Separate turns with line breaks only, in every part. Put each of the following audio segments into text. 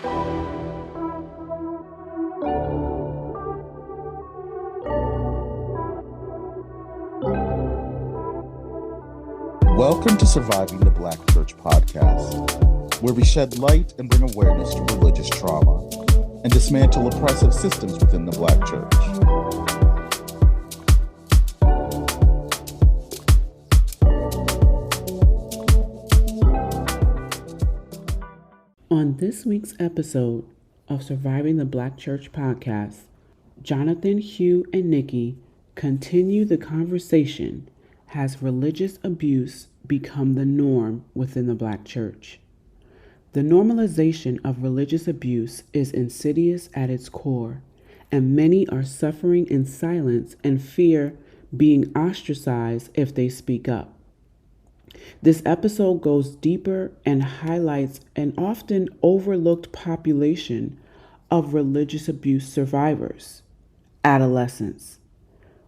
Welcome to Surviving the Black Church podcast, where we shed light and bring awareness to religious trauma and dismantle oppressive systems within the Black church.
On this week's episode of Surviving the Black Church podcast, Jonathon, Hugh, and Nikki continue the conversation. Has religious abuse become the norm within the Black church? The normalization of religious abuse is insidious at its core, and many are suffering in silence and fear being ostracized if they speak up. This episode goes deeper and highlights an often overlooked population of religious abuse survivors, adolescents.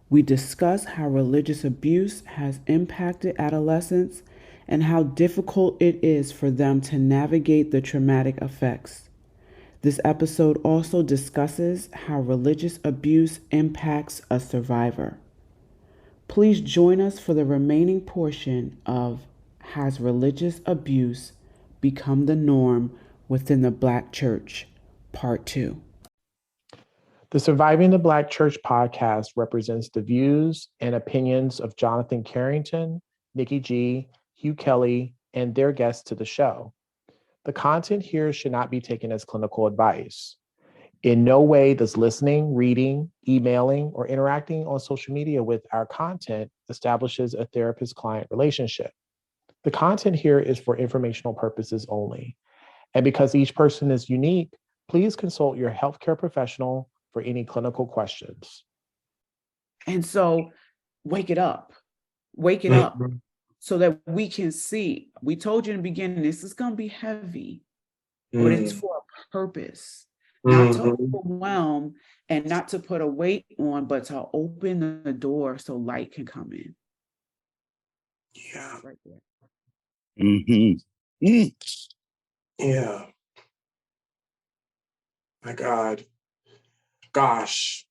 We discuss how religious abuse has impacted adolescents and how difficult it is for them to navigate the traumatic effects. This episode also discusses how religious abuse impacts a survivor. Please join us for the remaining portion of Has Religious Abuse Become the Norm Within the Black Church, Part 2.
The Surviving the Black Church podcast represents the views and opinions of Jonathon Carrington, Nikki G, Hugh Kelly, and their guests to the show. The content here should not be taken as clinical advice. In no way does listening, reading, emailing, or interacting on social media with our content establishes a therapist-client relationship. The content here is for informational purposes only. And because each person is unique, please consult your healthcare professional for any clinical questions.
And so wake it up so that we can see. We told you in the beginning, this is going to be heavy, but it's for a purpose, not to overwhelm and not to put a weight on, but to open the door so light can come in.
Yeah.
Right there.
Mm-hmm. Yeah. My God. Gosh.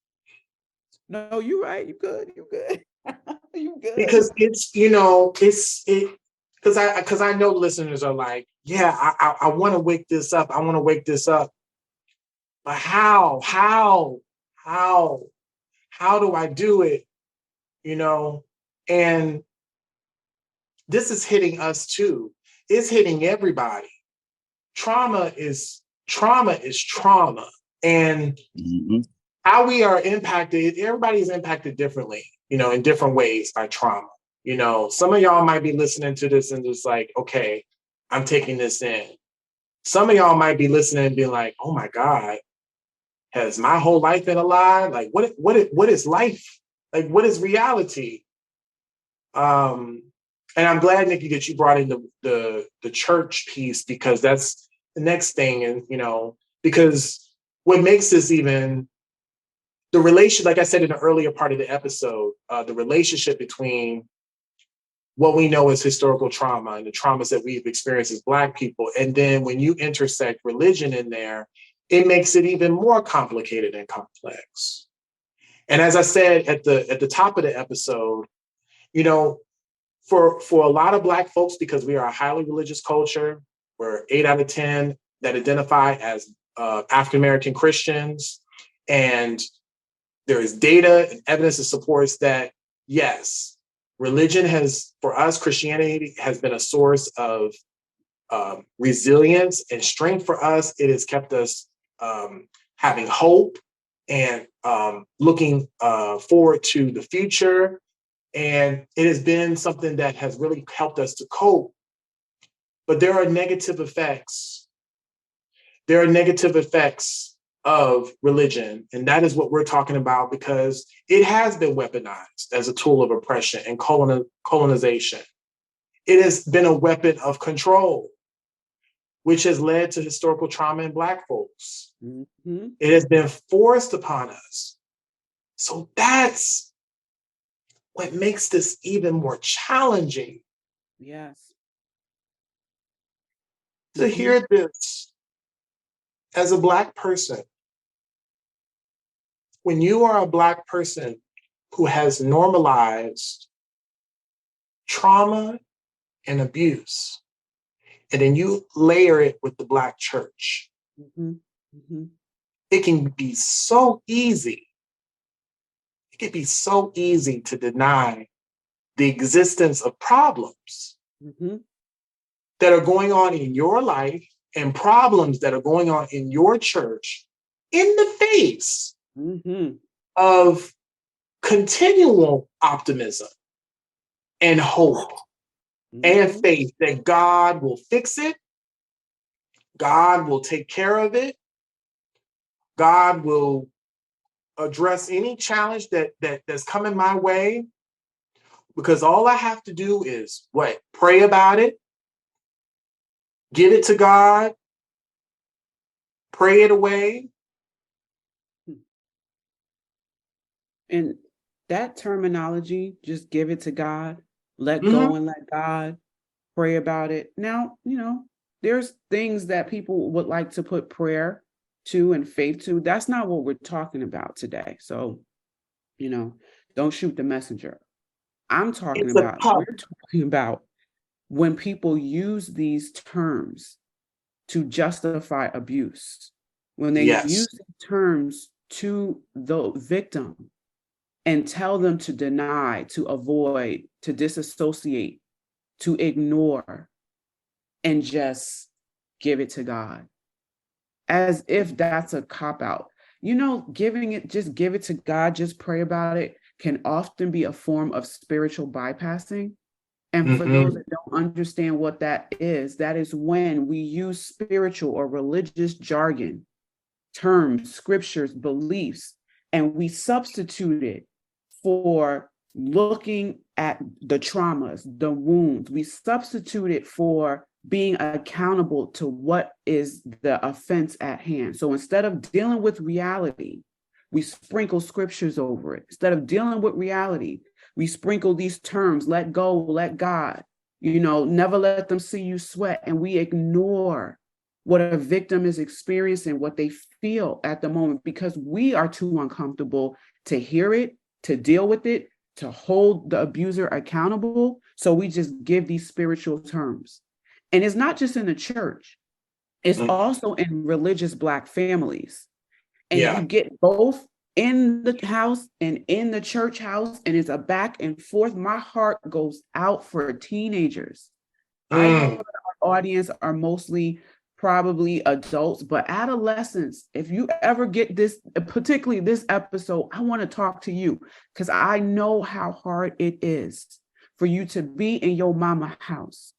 No, you're right. You good. You good. You good.
Because it's because I know listeners are like, yeah, I want to wake this up. I want to wake this up. But how do I do it? And this is hitting us too. It's hitting everybody. Trauma is trauma. And how we are impacted, everybody is impacted differently, in different ways by trauma. Some of y'all might be listening to this and just like, okay, I'm taking this in. Some of y'all might be listening and being like, oh my God, has my whole life been a lie? Like, what is life? Like, what is reality? And I'm glad, Nikki, that you brought in the church piece, because that's the next thing. And, because what makes this even the relation, like I said in the earlier part of the episode, the relationship between what we know as historical trauma and the traumas that we've experienced as Black people. And then when you intersect religion in there, it makes it even more complicated and complex. And as I said at the top of the episode, for a lot of Black folks, because we are a highly religious culture, we're 8 out of 10 that identify as African-American Christians. And there is data and evidence that supports that, yes, religion has, for us, Christianity has been a source of resilience and strength for us. It has kept us having hope and looking forward to the future. And it has been something that has really helped us to cope. But there are negative effects. There are negative effects of religion. And that is what we're talking about, because it has been weaponized as a tool of oppression and colonization. It has been a weapon of control, which has led to historical trauma in Black folks. Mm-hmm. It has been forced upon us. So that's what makes this even more challenging.
Yes.
To hear this as a Black person, when you are a Black person who has normalized trauma and abuse, and then you layer it with the Black church, it can be so easy. It can be so easy to deny the existence of problems that are going on in your life and problems that are going on in your church in the face of continual optimism and hope and faith that God will fix it, God will take care of it, God will address any challenge that's coming my way, because all I have to do is what? Pray about it, give it to God, pray it away.
And that terminology, just give it to God, let go and let God, pray about it. Now, there's things that people would like to put prayer to and faith to. That's not what we're talking about today. So, don't shoot the messenger. We're talking about when people use these terms to justify abuse, when they use these terms to the victim and tell them to deny, to avoid, to disassociate, to ignore, and just give it to God, as if that's a cop-out. Just give it to God, just pray about it, can often be a form of spiritual bypassing. And for those that don't understand what that is when we use spiritual or religious jargon, terms, scriptures, beliefs, and we substitute it for looking at the traumas, the wounds. We substitute it for being accountable to what is the offense at hand. So instead of dealing with reality, we sprinkle scriptures over it. Instead of dealing with reality, we sprinkle these terms: let go, let God, never let them see you sweat. And we ignore what a victim is experiencing, what they feel at the moment, because we are too uncomfortable to hear it, to deal with it, to hold the abuser accountable. So we just give these spiritual terms. And it's not just in the church, it's also in religious Black families. And you get both in the house and in the church house, and it's a back and forth. My heart goes out for teenagers. I know that our audience are mostly probably adults, but adolescents, if you ever get this, particularly this episode, I want to talk to you, because I know how hard it is for you to be in your mama house,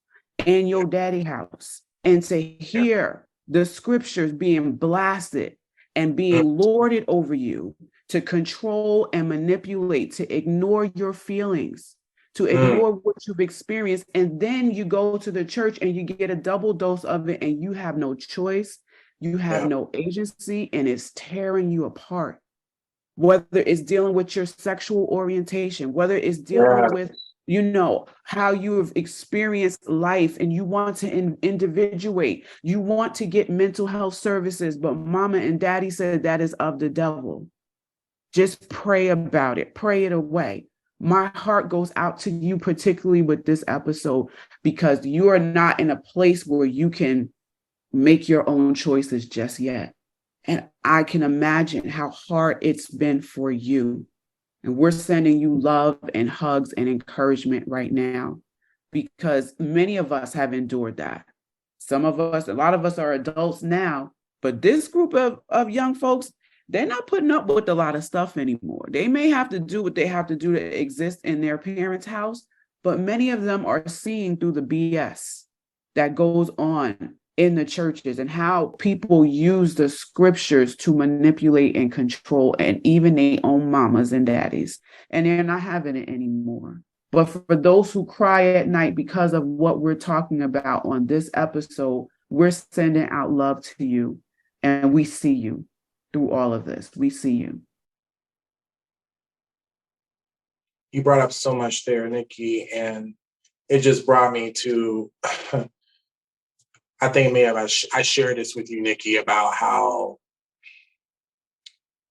in your daddy house, and to hear the scriptures being blasted and being lorded over you, to control and manipulate, to ignore your feelings, to ignore what you've experienced. And then you go to the church and you get a double dose of it, and you have no choice, you have no agency, and it's tearing you apart. Whether it's dealing with your sexual orientation, whether it's dealing with, how you have experienced life, and you want to individuate, you want to get mental health services, but mama and daddy said that is of the devil. Just pray about it, pray it away. My heart goes out to you, particularly with this episode, because you are not in a place where you can make your own choices just yet. And I can imagine how hard it's been for you. And we're sending you love and hugs and encouragement right now, because many of us have endured that. A lot of us are adults now, but this group of young folks, they're not putting up with a lot of stuff anymore. They may have to do what they have to do to exist in their parents' house, but many of them are seeing through the BS that goes on in the churches, and how people use the scriptures to manipulate and control, and even their own mamas and daddies. And they're not having it anymore. But for those who cry at night because of what we're talking about on this episode, we're sending out love to you. And we see you through all of this. We see you.
You brought up so much there, Nikki, and it just brought me to I think I shared this with you, Nikki, about how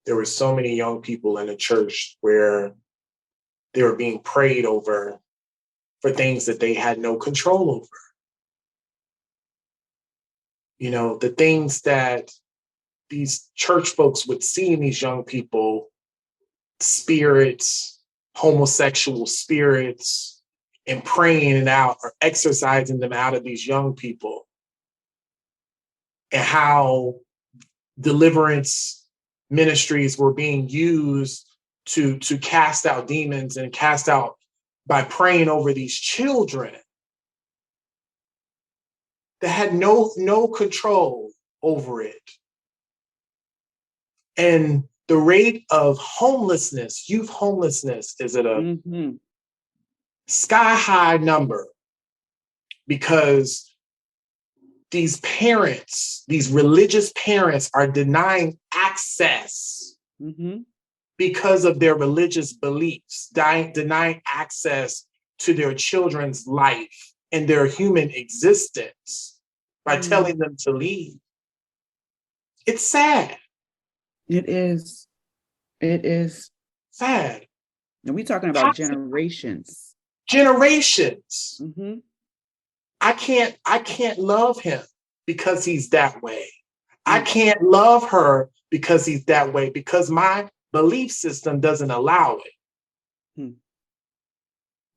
there were so many young people in the church where they were being prayed over for things that they had no control over. You know, the things that these church folks would see in these young people, spirits, homosexual spirits, and praying it out or exorcising them out of these young people, and how deliverance ministries were being used to cast out demons and cast out by praying over these children that had no control over it. And the rate of homelessness, youth homelessness, is at a sky high number because these parents, these religious parents, are denying access because of their religious beliefs, denying access to their children's life and their human existence by telling them to leave. It's sad.
It is. It is
sad.
And we're talking about generations.
Generations. I can't love him because he's that way. I can't love her because he's that way, because my belief system doesn't allow it.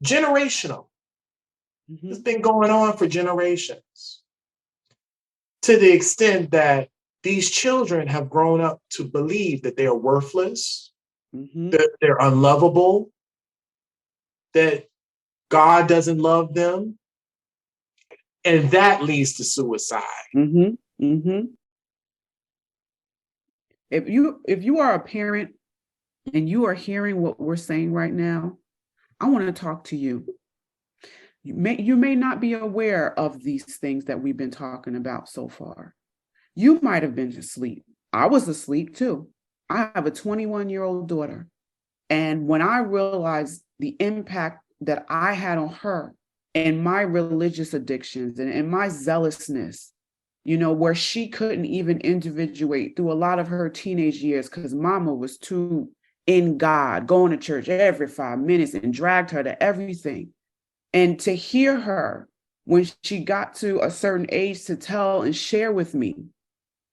Generational. It's been going on for generations, to the extent that these children have grown up to believe that they are worthless, that they're unlovable, that God doesn't love them. And that leads to suicide.
If you are a parent and you are hearing what we're saying right now, I want to talk to you. You may not be aware of these things that we've been talking about so far. You might have been asleep. I was asleep too. I have a 21-year-old daughter. And when I realized the impact that I had on her and my religious addictions and my zealousness, you know, where she couldn't even individuate through a lot of her teenage years because mama was too in God, going to church every 5 minutes and dragged her to everything. And to hear her when she got to a certain age to tell and share with me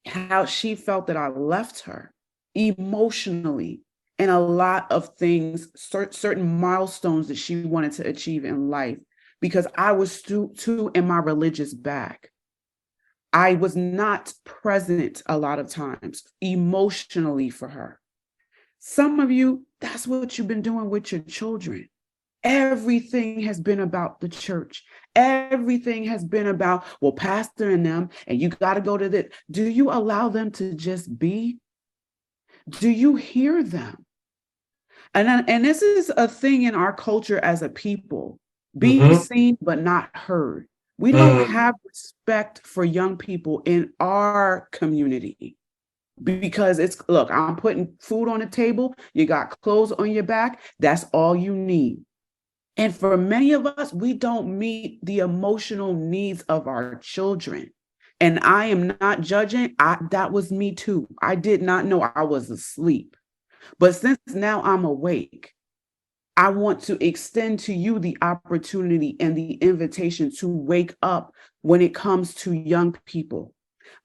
how she felt that I left her emotionally and a lot of things, certain milestones that she wanted to achieve in life, because I was too in my religious bag. I was not present a lot of times emotionally for her. Some of you, that's what you've been doing with your children. Everything has been about the church. Everything has been about, well, pastor and them, and you got to go to this. Do you allow them to just be? Do you hear them? And this is a thing in our culture as a people, being seen but not heard. We don't have respect for young people in our community. Because look, I'm putting food on the table. You got clothes on your back. That's all you need. And for many of us, we don't meet the emotional needs of our children. And I am not judging. That was me too. I did not know I was asleep. But since now I'm awake, I want to extend to you the opportunity and the invitation to wake up when it comes to young people.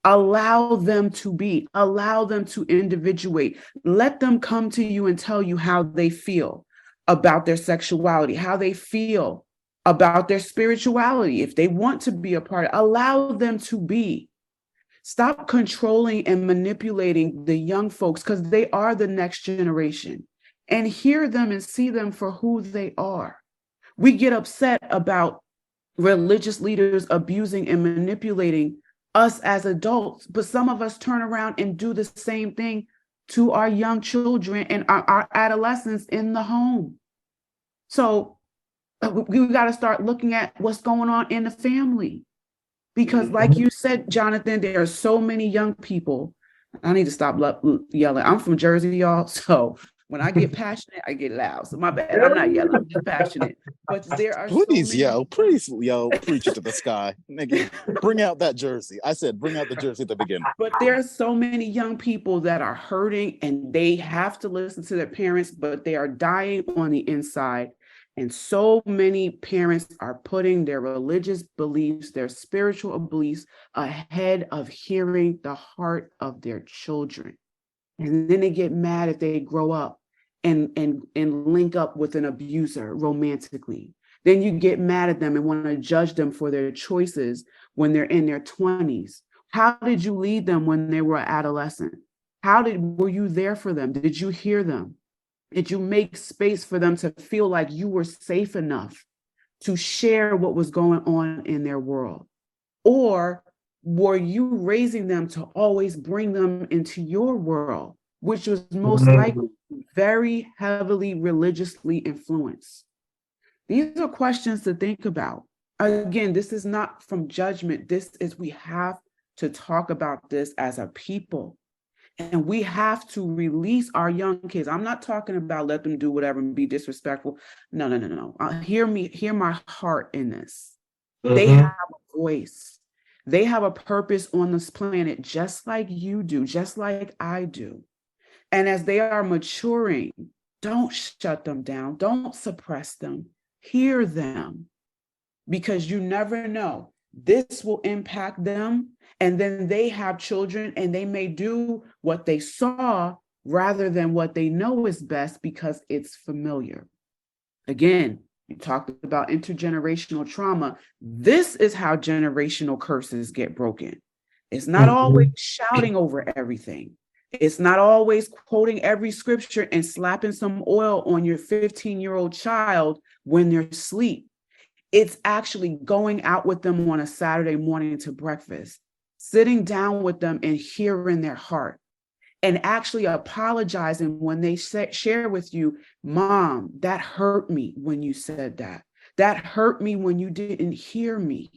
Allow them to be, allow them to individuate. Let them come to you and tell you how they feel about their sexuality, how they feel about their spirituality. If they want to be a part, allow them to be. Stop controlling and manipulating the young folks, because they are the next generation, and hear them and see them for who they are. We get upset about religious leaders abusing and manipulating us as adults, but some of us turn around and do the same thing to our young children and our adolescents in the home. So we got to start looking at what's going on in the family. Because like you said, Jonathan, there are so many young people. I need to stop yelling. I'm from Jersey, y'all. So When I get passionate, I get loud. So my bad. I'm not yelling. I'm just passionate. But there are so
Please
many.
yell, please yell, preach it to the sky. Nigga, bring out that jersey. I said, bring out the jersey at the beginning.
But there are so many young people that are hurting and they have to listen to their parents, but they are dying on the inside. And so many parents are putting their religious beliefs, their spiritual beliefs ahead of hearing the heart of their children. And then they get mad if they grow up and link up with an abuser romantically. Then you get mad at them and want to judge them for their choices when they're in their 20s. How did you lead them when they were adolescent? Were you there for them? Did you hear them? Did you make space for them to feel like you were safe enough to share what was going on in their world? Or were you raising them to always bring them into your world, which was most likely very heavily religiously influenced? These are questions to think about. Again, this is not from judgment. We have to talk about this as a people. And we have to release our young kids. I'm not talking about let them do whatever and be disrespectful. No. Hear my heart in this. They have a voice. They have a purpose on this planet, just like you do, just like I do. And as they are maturing, don't shut them down. Don't suppress them. Hear them, because you never know. This will impact them. And then they have children and they may do what they saw rather than what they know is best because it's familiar. Again, you talked about intergenerational trauma. This is how generational curses get broken. It's not always shouting over everything. It's not always quoting every scripture and slapping some oil on your 15-year-old child when they're asleep. It's actually going out with them on a Saturday morning to breakfast, sitting down with them and hearing their heart, and actually apologizing when they share with you, Mom, that hurt me when you said that. That hurt me when you didn't hear me.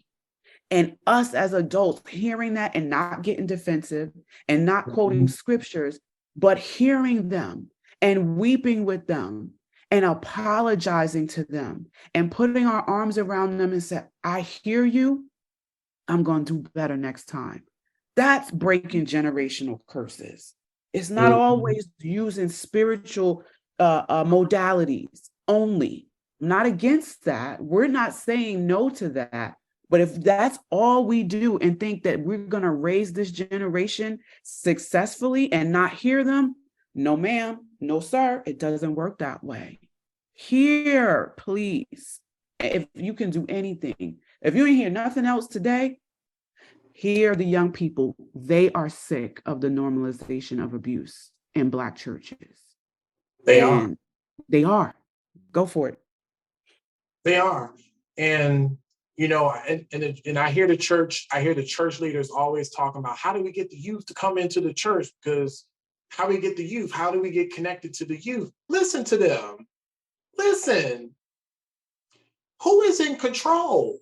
And us as adults hearing that and not getting defensive and not quoting scriptures, but hearing them and weeping with them and apologizing to them and putting our arms around them and say, I hear you. I'm going to do better next time. That's breaking generational curses. It's not always using spiritual modalities only. I'm not against that. We're not saying no to that. But if that's all we do and think that we're going to raise this generation successfully and not hear them, no, ma'am, no, sir, it doesn't work that way. Hear, please. If you can do anything, if you ain't hear nothing else today, hear the young people. They are sick of the normalization of abuse in Black churches. They are. Go for it.
They are. And you know, and I hear the church leaders always talking about how do we get the youth to come into the church? Because how do we get the youth? How do we get connected to the youth? Listen to them. Listen. Who is in control?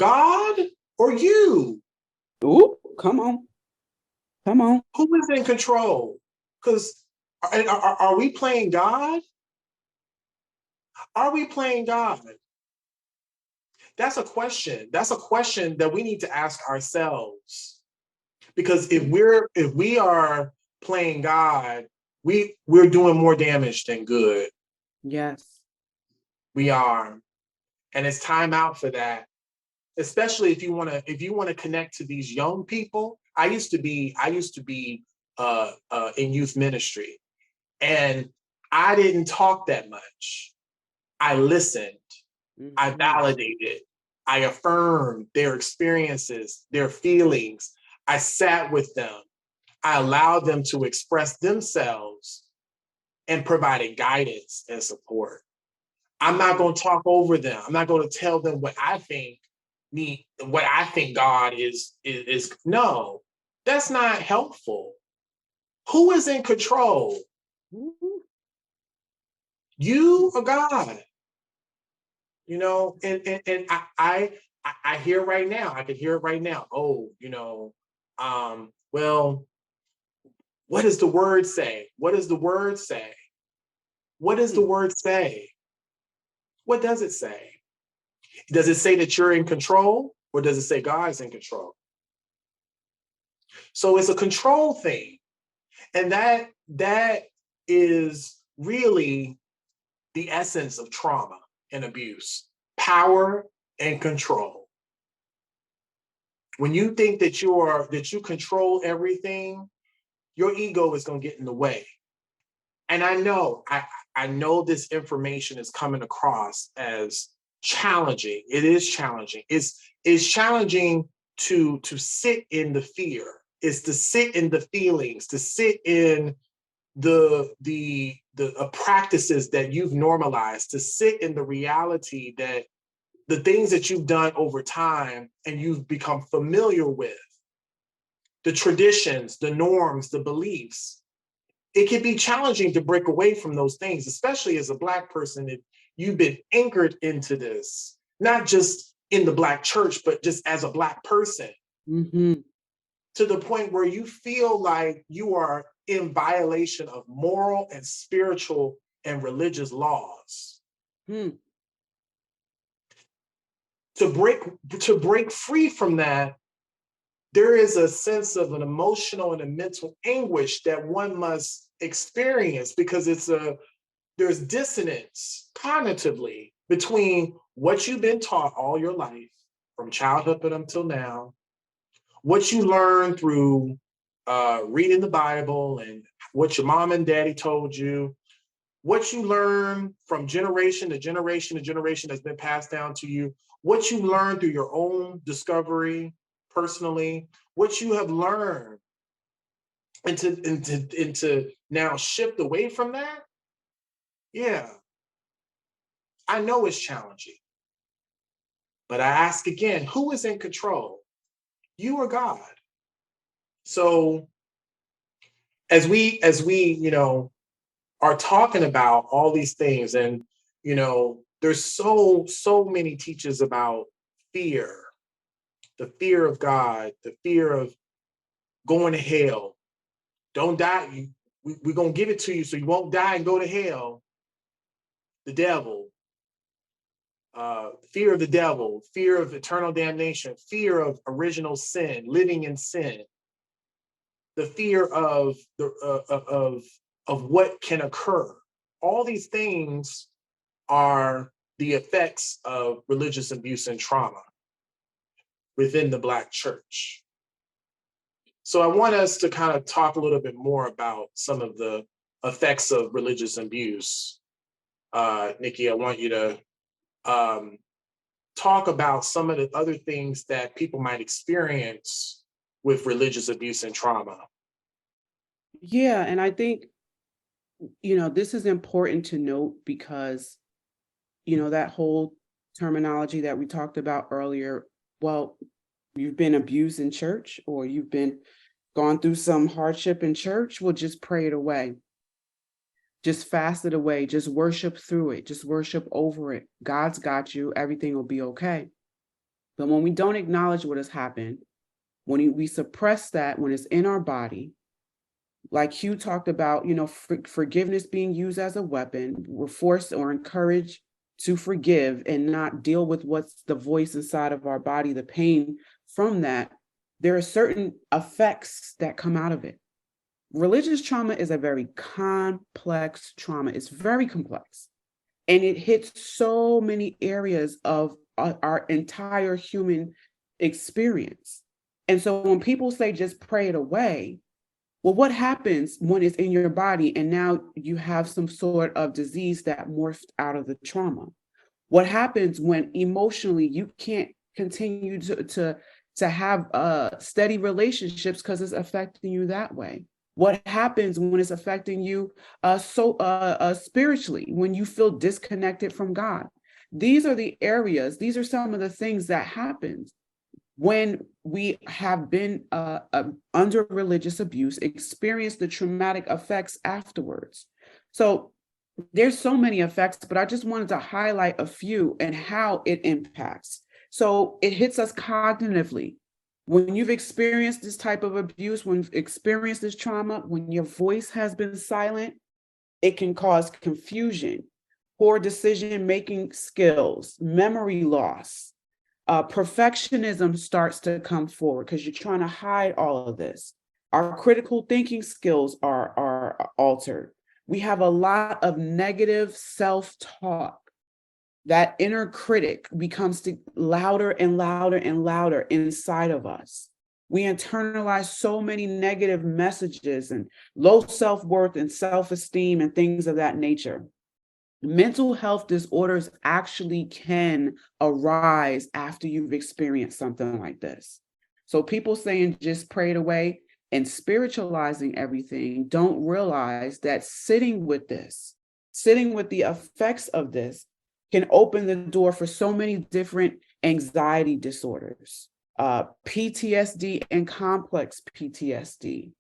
God or you?
Ooh, come on.
Who is in control? Because are we playing God? Are we playing God? That's a question. That's a question that we need to ask ourselves. Because if we are playing God, we're doing more damage than good.
Yes.
We are. And it's time out for that. Especially if you want to connect to these young people. I used to be in youth ministry, and I didn't talk that much. I listened. I validated. I affirmed their experiences, their feelings. I sat with them. I allowed them to express themselves and provided guidance and support. I'm not going to talk over them. I'm not going to tell them what I think God is. No, that's not helpful. Who is in control? You or God? You know, and I hear right now, I can hear it right now. Oh, well, What does the word say? What does the word say? What does the word say? What does it say? Does it say that you're in control, or does it say God's in control? So it's a control thing. And that is really the essence of trauma and abuse: power and control. When you think that you control everything, your ego is going to get in the way. And I know this information is coming across as challenging. It is challenging. It's challenging to sit in the fear. It's to sit in the feelings, to sit in the practices that you've normalized, to sit in the reality that the things that you've done over time and you've become familiar with, the traditions, the norms, the beliefs. It can be challenging to break away from those things, especially as a Black person, if you've been anchored into this, not just in the Black church, but just as a Black person, to the point where you feel like you are in violation of moral and spiritual and religious laws. To break free from that, there is a sense of an emotional and a mental anguish that one must experience, because there's dissonance cognitively between what you've been taught all your life, from childhood up until now, what you learned through reading the Bible and what your mom and daddy told you, what you learn from generation to generation to generation that's been passed down to you, what you learned through your own discovery personally, what you have learned, and to now shift away from that. Yeah, I know it's challenging, but I ask again, who is in control? You or God? So as we are talking about all these things, and there's so many teachers about fear, the fear of God, the fear of going to hell. Don't die. We're going to give it to you so you won't die and go to hell. The devil, fear of the devil, fear of eternal damnation, fear of original sin, living in sin, the fear of what can occur. All these things are the effects of religious abuse and trauma within the Black church. So I want us to kind of talk a little bit more about some of the effects of religious abuse. Nikki, I want you to talk about some of the other things that people might experience with religious abuse and trauma.
Yeah, and I think, this is important to note because, that whole terminology that we talked about earlier, well, you've been abused in church, or you've been gone through some hardship in church, well, just pray it away. Just fast it away. Just worship through it. Just worship over it. God's got you. Everything will be okay. But when we don't acknowledge what has happened, when we suppress that, when it's in our body, like Hugh talked about, forgiveness being used as a weapon, we're forced or encouraged to forgive and not deal with what's the voice inside of our body, the pain from that. There are certain effects that come out of it. Religious trauma is a very complex trauma. It's very complex. And it hits so many areas of our entire human experience. And so when people say just pray it away, well, what happens when it's in your body and now you have some sort of disease that morphed out of the trauma? What happens when emotionally you can't continue to have steady relationships because it's affecting you that way? What happens when it's affecting you spiritually, when you feel disconnected from God? These are the areas, these are some of the things that happens when we have been under religious abuse, experience the traumatic effects afterwards. So there's so many effects, but I just wanted to highlight a few and how it impacts. So it hits us cognitively. When you've experienced this type of abuse, when you've experienced this trauma, when your voice has been silent, it can cause confusion, poor decision-making skills, memory loss. Perfectionism starts to come forward because you're trying to hide all of this. Our critical thinking skills are altered. We have a lot of negative self-talk. That inner critic becomes louder and louder and louder inside of us. We internalize so many negative messages and low self-worth and self-esteem and things of that nature. Mental health disorders actually can arise after you've experienced something like this. So people saying just pray it away and spiritualizing everything don't realize that sitting with this, sitting with the effects of this can open the door for so many different anxiety disorders, PTSD and complex PTSD,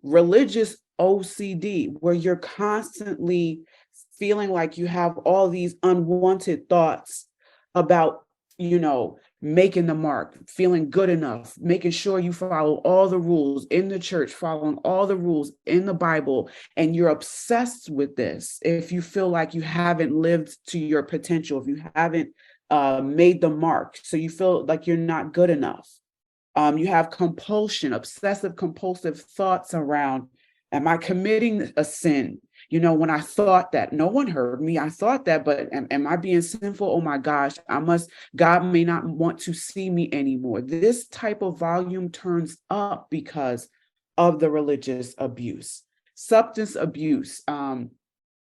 religious OCD, where you're constantly feeling like you have all these unwanted thoughts about, making the mark, feeling good enough, making sure you follow all the rules in the church, following all the rules in the Bible, and you're obsessed with this. If you feel like you haven't lived to your potential, if you haven't made the mark, so you feel like you're not good enough. You have compulsion, obsessive compulsive thoughts around, am I committing a sin? When I thought that, no one heard me. I thought that, but am I being sinful? Oh my gosh, God may not want to see me anymore. This type of volume turns up because of the religious abuse. Substance abuse,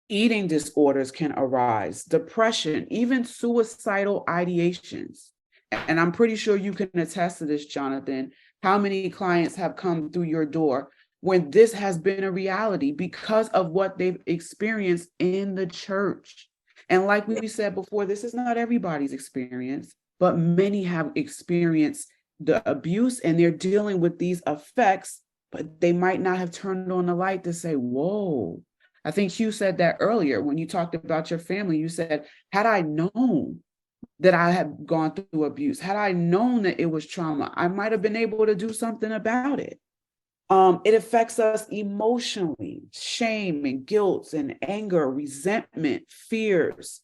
eating disorders can arise, depression, even suicidal ideations. And I'm pretty sure you can attest to this, Jonathon. How many clients have come through your door when this has been a reality because of what they've experienced in the church? And like we said before, this is not everybody's experience, but many have experienced the abuse and they're dealing with these effects, but they might not have turned on the light to say, whoa. I think Hugh said that earlier when you talked about your family. You said, had I known that I had gone through abuse, had I known that it was trauma, I might have been able to do something about it. It affects us emotionally, shame and guilt and anger, resentment, fears,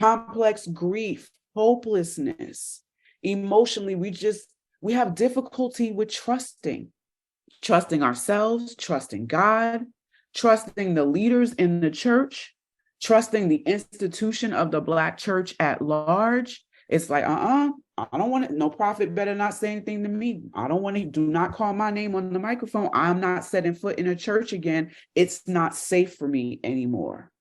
complex grief, hopelessness. Emotionally, we have difficulty with trusting ourselves, trusting God, trusting the leaders in the church, trusting the institution of the Black church at large. It's like, I don't want it. No prophet better not say anything to me. I don't want to, do not call my name on the microphone. I'm not setting foot in a church again. It's not safe for me anymore.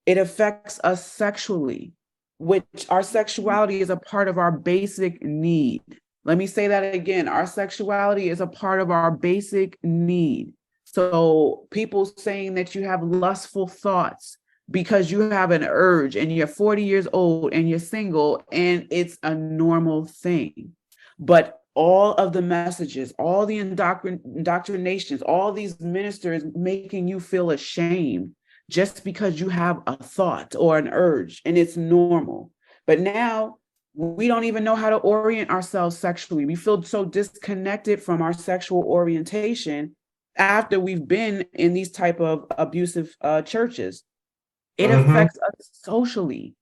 It affects us sexually, which our sexuality is a part of our basic need. Let me say that again. Our sexuality is a part of our basic need. So people saying that you have lustful thoughts because you have an urge and you're 40 years old and you're single and it's a normal thing. But all of the messages, all the indoctrinations, all these ministers making you feel ashamed just because you have a thought or an urge and it's normal. But now we don't even know how to orient ourselves sexually. We feel so disconnected from our sexual orientation after we've been in these type of abusive churches. It affects us socially.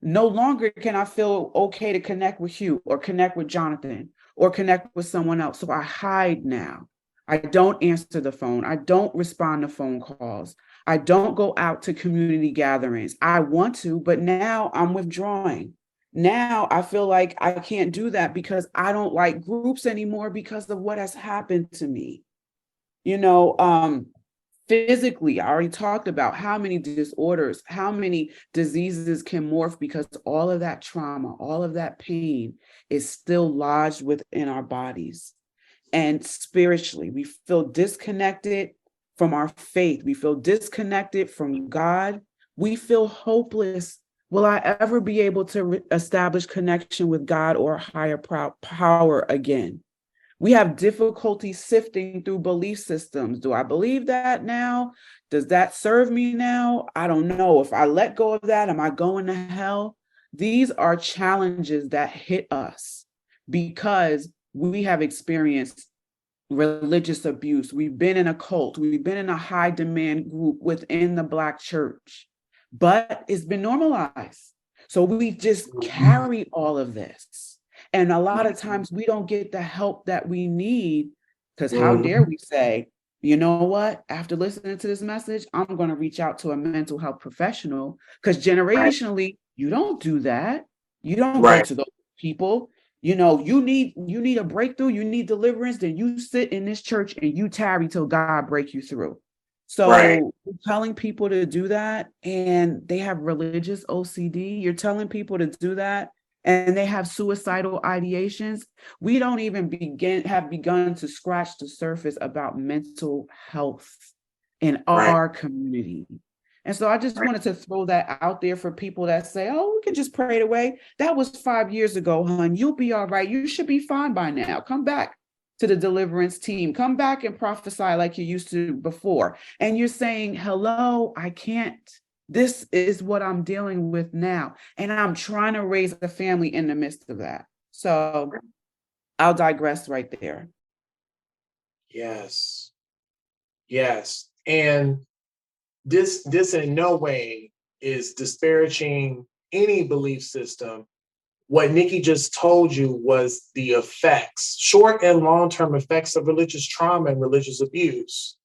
No longer can I feel okay to connect with Hugh or connect with Jonathon or connect with someone else. So I hide now. I don't answer the phone. I don't respond to phone calls. I don't go out to community gatherings. I want to, but now I'm withdrawing. Now I feel like I can't do that because I don't like groups anymore because of what has happened to me. Physically, I already talked about how many disorders, how many diseases can morph because all of that trauma, all of that pain is still lodged within our bodies. And spiritually, we feel disconnected from our faith. We feel disconnected from God. We feel hopeless. Will I ever be able to establish connection with God or higher power again? We have difficulty sifting through belief systems. Do I believe that now? Does that serve me now? I don't know. If I let go of that, am I going to hell? These are challenges that hit us because we have experienced religious abuse. We've been in a cult. We've been in a high demand group within the Black church, but it's been normalized. So we just carry all of this. And a lot of times we don't get the help that we need, because how dare we say, you know what, after listening to this message, I'm going to reach out to a mental health professional, because generationally, you don't do that. You don't go to those people. You know, you need a breakthrough, you need deliverance, then you sit in this church and you tarry till God break you through. So you're telling people to do that and they have religious OCD. You're telling people to do that and they have suicidal ideations. We don't even have begun to scratch the surface about mental health in our community. And so I just wanted to throw that out there for people that say, oh, we can just pray it away. That was 5 years ago, hon. You'll be all right. You should be fine by now. Come back to the deliverance team. Come back and prophesy like you used to before. And you're saying, hello, I can't. This is what I'm dealing with now. And I'm trying to raise a family in the midst of that. So I'll digress right there.
Yes. Yes. And this in no way is disparaging any belief system. What Nikki just told you was the effects, short and long-term effects of religious trauma and religious abuse.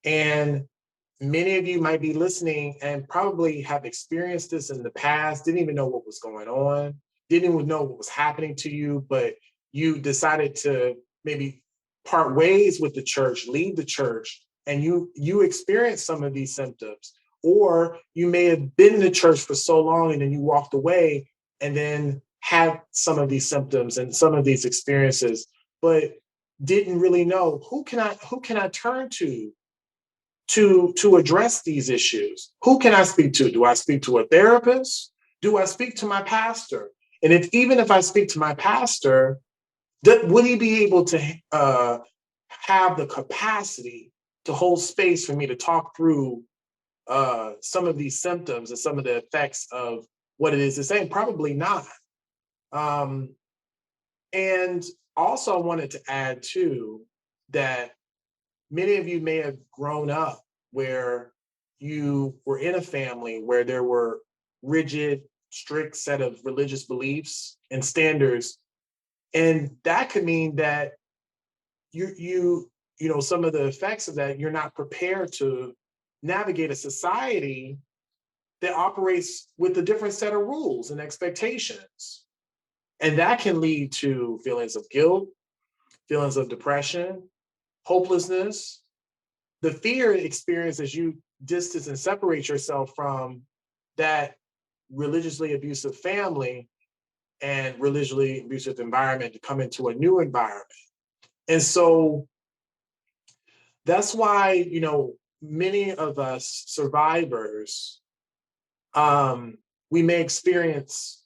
And many of you might be listening and probably have experienced this in the past, didn't even know what was going on, didn't even know what was happening to you, but you decided to maybe part ways with the church, leave the church, and you experienced some of these symptoms. Or you may have been in the church for so long and then you walked away and then had some of these symptoms and some of these experiences, but didn't really know who can I turn to address these issues. Who can I speak to? Do I speak to a therapist? Do I speak to my pastor? And even if I speak to my pastor, would he be able to have the capacity to hold space for me to talk through some of these symptoms and some of the effects of what it is they're saying? Probably not. And also I wanted to add too, that many of you may have grown up where you were in a family where there were rigid, strict set of religious beliefs and standards. And that could mean that you know, some of the effects of that, you're not prepared to navigate a society that operates with a different set of rules and expectations. And that can lead to feelings of guilt, feelings of depression, hopelessness, the fear experience as you distance and separate yourself from that religiously abusive family and religiously abusive environment to come into a new environment. And so that's why, you know, many of us survivors, we may experience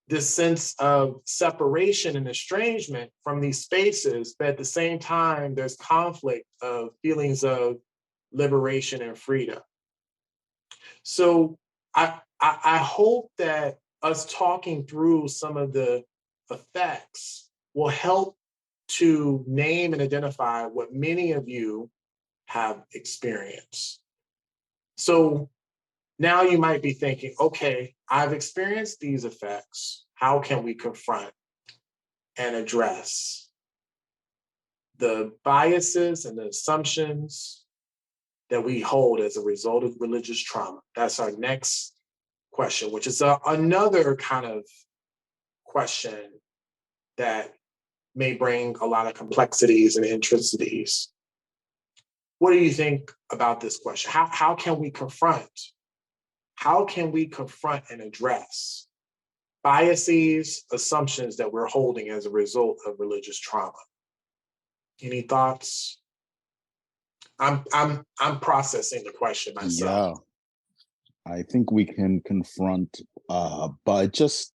this sense of separation and estrangement from these spaces, but at the same time, there's conflict of feelings of liberation and freedom. So I hope that us talking through some of the effects will help to name and identify what many of you have experienced. So now you might be thinking, okay, I've experienced these effects. How can we confront and address the biases and the assumptions that we hold as a result of religious trauma? That's our next question, which is another kind of question that may bring a lot of complexities and intricacies. What do you think about this question? How can we confront? How can we confront and address biases, assumptions that we're holding as a result of religious trauma? Any thoughts? I'm processing the question myself.
Yeah, I think we can confront by just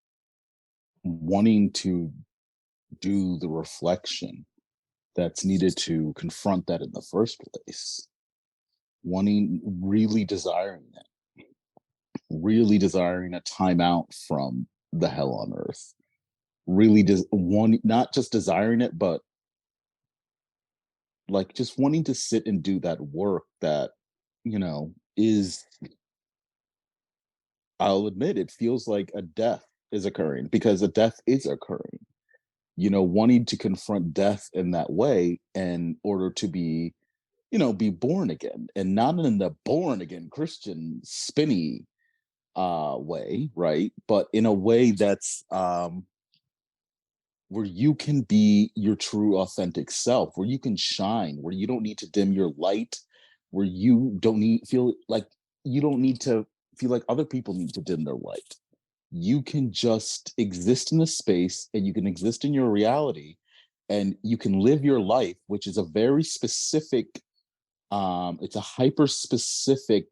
wanting to do the reflection that's needed to confront that in the first place. Really desiring it, really desiring a timeout from the hell on earth, really not just desiring it, but like just wanting to sit and do that work that, is, I'll admit, it feels like a death is occurring, because a death is occurring. Wanting to confront death in that way in order to be born again, and not in the born again Christian spinny way, right? But in a way that's where you can be your true authentic self, where you can shine, where you don't need to dim your light, where you don't need to feel like other people need to dim their light. You can just exist in a space, and you can exist in your reality, and you can live your life, which is a very specific, it's a hyper specific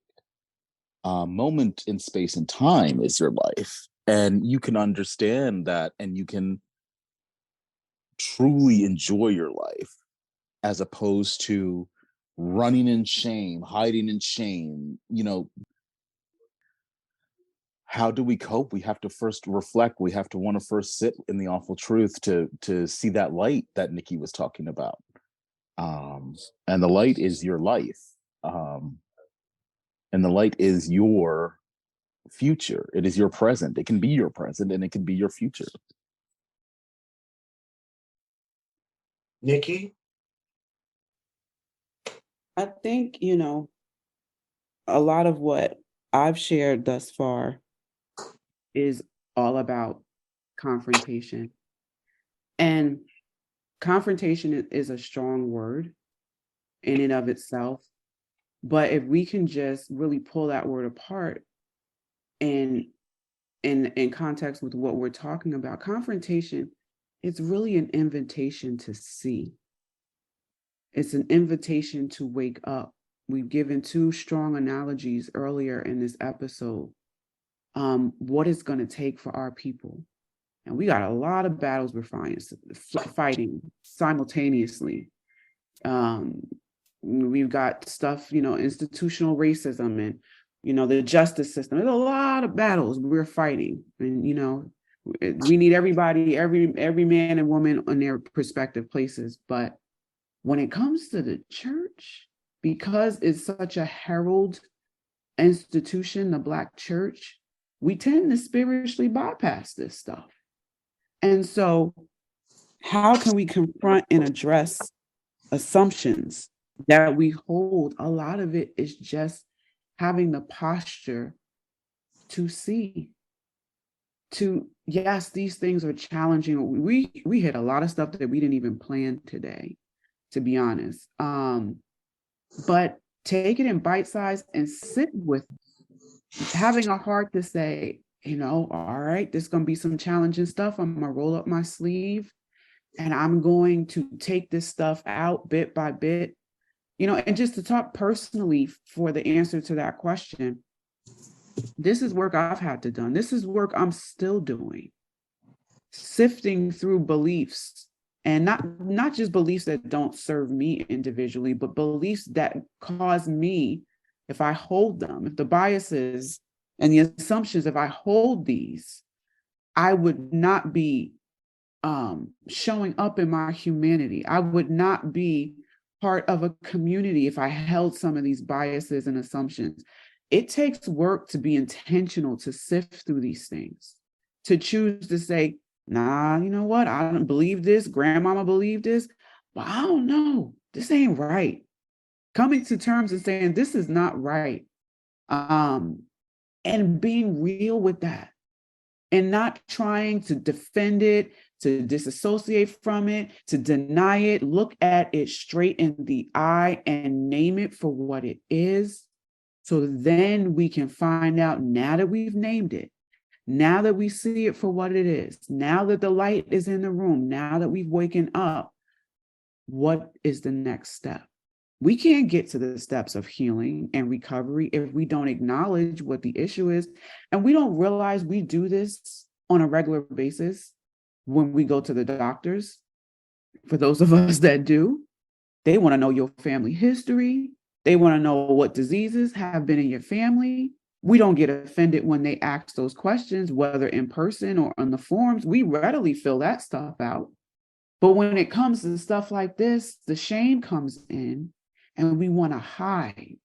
moment in space and time is your life. And you can understand that, and you can truly enjoy your life, as opposed to running in shame, hiding in shame. How do we cope? We have to first reflect. We have to want to first sit in the awful truth to see that light that Nikki was talking about. And the light is your life. And the light is your future. It is your present. It can be your present, and it can be your future.
Nikki?
I think, a lot of what I've shared thus far is all about confrontation. And confrontation is a strong word in and of itself. But if we can just really pull that word apart and in context with what we're talking about, confrontation, it's really an invitation to see. It's an invitation to wake up. We've given two strong analogies earlier in this episode. What it's going to take for our people. And we got a lot of battles we're fighting simultaneously. We've got stuff, institutional racism and, the justice system. There's a lot of battles we're fighting. And, we need everybody, every man and woman on their respective places. But when it comes to the church, because it's such a herald institution, the Black church, we tend to spiritually bypass this stuff. And so how can we confront and address assumptions that we hold? A lot of it is just having the posture to see, yes, these things are challenging. We hit a lot of stuff that we didn't even plan today, to be honest. But take it in bite size and sit with having a heart to say, all right, there's going to be some challenging stuff. I'm going to roll up my sleeve and I'm going to take this stuff out bit by bit, and just to talk personally for the answer to that question. This is work I've had to do. This is work I'm still doing, sifting through beliefs, and not just beliefs that don't serve me individually, but beliefs that cause me, if I hold them, if the biases and the assumptions, if I hold these, I would not be showing up in my humanity. I would not be part of a community if I held some of these biases and assumptions. It takes work to be intentional, to sift through these things, to choose to say, nah, you know what? I don't believe this. Grandmama believed this, but I don't know. This ain't right. Coming to terms and saying, this is not right. And being real with that and not trying to defend it, to disassociate from it, to deny it. Look at it straight in the eye and name it for what it is. So then we can find out, now that we've named it, now that we see it for what it is, now that the light is in the room, now that we've waken up, what is the next step? We can't get to the steps of healing and recovery if we don't acknowledge what the issue is. And we don't realize we do this on a regular basis when we go to the doctors. For those of us that do, they want to know your family history. They want to know what diseases have been in your family, We don't get offended when they ask those questions, whether in person or on the forums. We readily fill that stuff out. But when it comes to stuff like this, the shame comes in and we want to hide.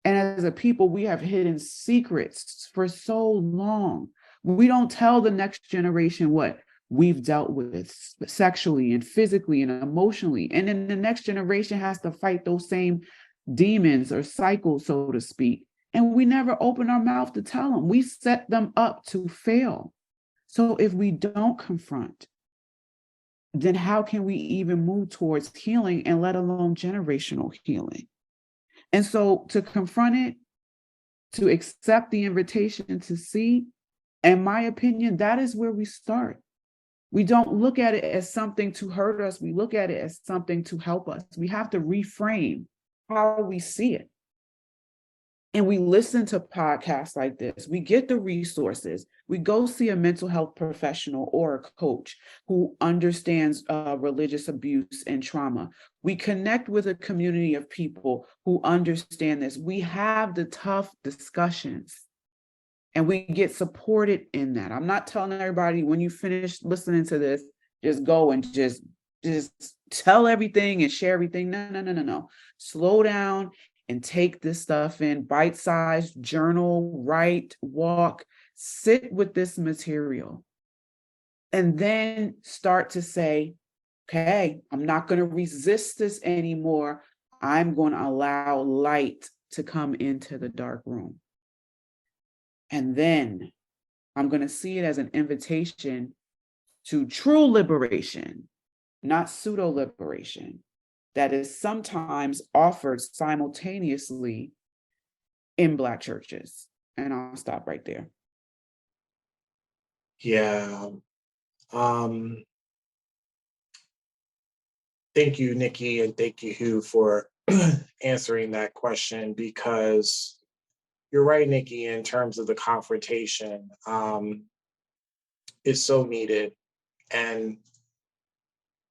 And as a people, we have hidden secrets for so long. We don't tell the next generation what we've dealt with sexually and physically and emotionally. And then the next generation has to fight those same demons or cycles, so to speak. And we never open our mouth to tell them. We set them up to fail. So if we don't confront, then how can we even move towards healing, and let alone generational healing? And so to confront it, to accept the invitation to see, in my opinion, that is where we start. We don't look at it as something to hurt us. We look at it as something to help us. We have to reframe how we see it. And we listen to podcasts like this. We get the resources. We go see a mental health professional or a coach who understands religious abuse and trauma. We connect with a community of people who understand this. We have the tough discussions and we get supported in that. I'm not telling everybody when you finish listening to this, just go and just tell everything and share everything. No. Slow down and take this stuff in, bite-sized, journal, write, walk, sit with this material, and then start to say, okay, I'm not going to resist this anymore. I'm going to allow light to come into the dark room. And then I'm going to see it as an invitation to true liberation, not pseudo liberation, that is sometimes offered simultaneously in Black churches. And I'll stop right there.
Yeah. Thank you, Nikki, and thank you, Hugh, for answering that question, because you're right, Nikki, in terms of the confrontation, is so needed. And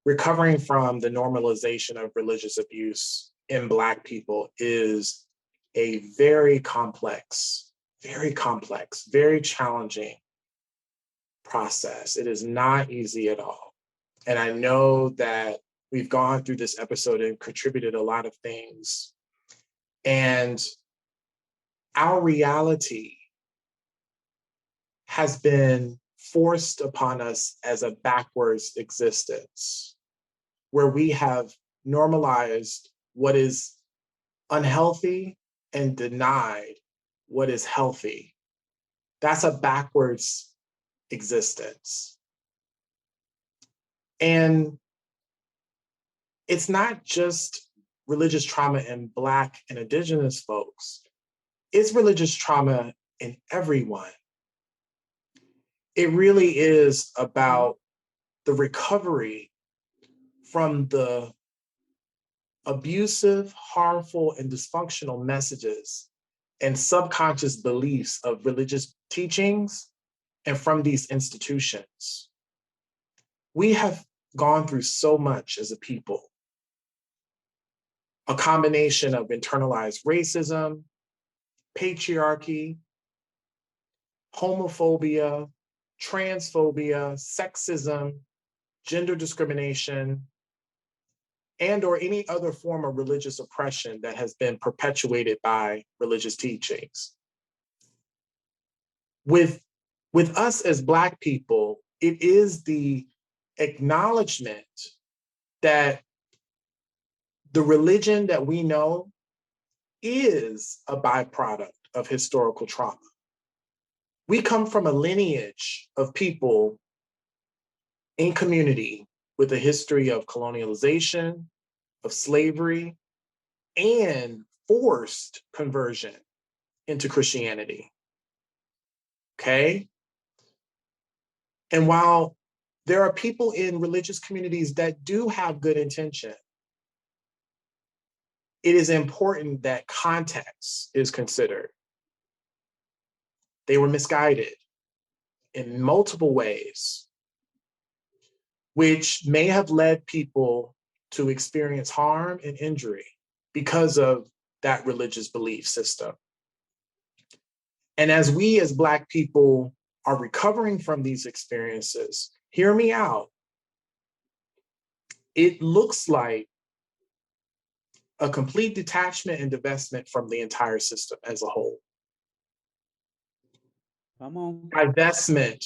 recovering from the normalization of religious abuse in Black people is a very complex, very challenging process. It is not easy at all. And I know that we've gone through this episode and contributed a lot of things. And our reality has been forced upon us as a backwards existence, where we have normalized what is unhealthy and denied what is healthy. That's a backwards existence. And it's not just religious trauma in Black and Indigenous folks, it's religious trauma in everyone. It really is about the recovery from the abusive, harmful, and dysfunctional messages and subconscious beliefs of religious teachings and from these institutions. We have gone through so much as a people. A combination of internalized racism, patriarchy, homophobia, transphobia, sexism, gender discrimination, and or any other form of religious oppression that has been perpetuated by religious teachings. With us as Black people, it is the acknowledgement that the religion that we know is a byproduct of historical trauma. We come from a lineage of people in community with a history of colonialization, of slavery, and forced conversion into Christianity. Okay? And while there are people in religious communities that do have good intention, it is important that context is considered. They were misguided in multiple ways, which may have led people to experience harm and injury because of that religious belief system. And as we as Black people are recovering from these experiences, hear me out. It looks like a complete detachment and divestment from the entire system as a whole.
Come on.
Divestment,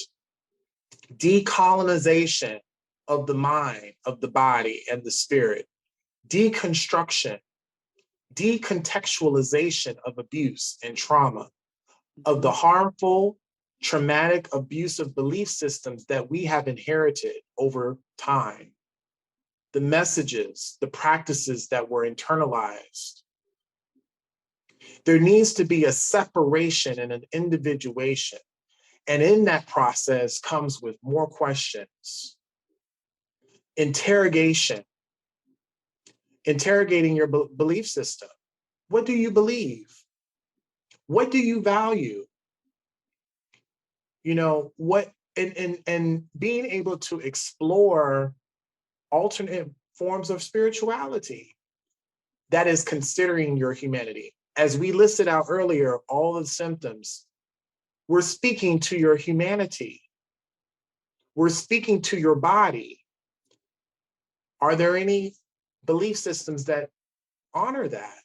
decolonization of the mind, of the body, and the spirit, deconstruction, decontextualization of abuse and trauma, of the harmful, traumatic, abusive belief systems that we have inherited over time, the messages, the practices that were internalized. There needs to be a separation and an individuation. And in that process comes with more questions, interrogation, interrogating your belief system. What do you believe? What do you value? You know, what, and being able to explore alternate forms of spirituality that is considering your humanity. As we listed out earlier, all the symptoms, we're speaking to your humanity. We're speaking to your body. Are there any belief systems that honor that,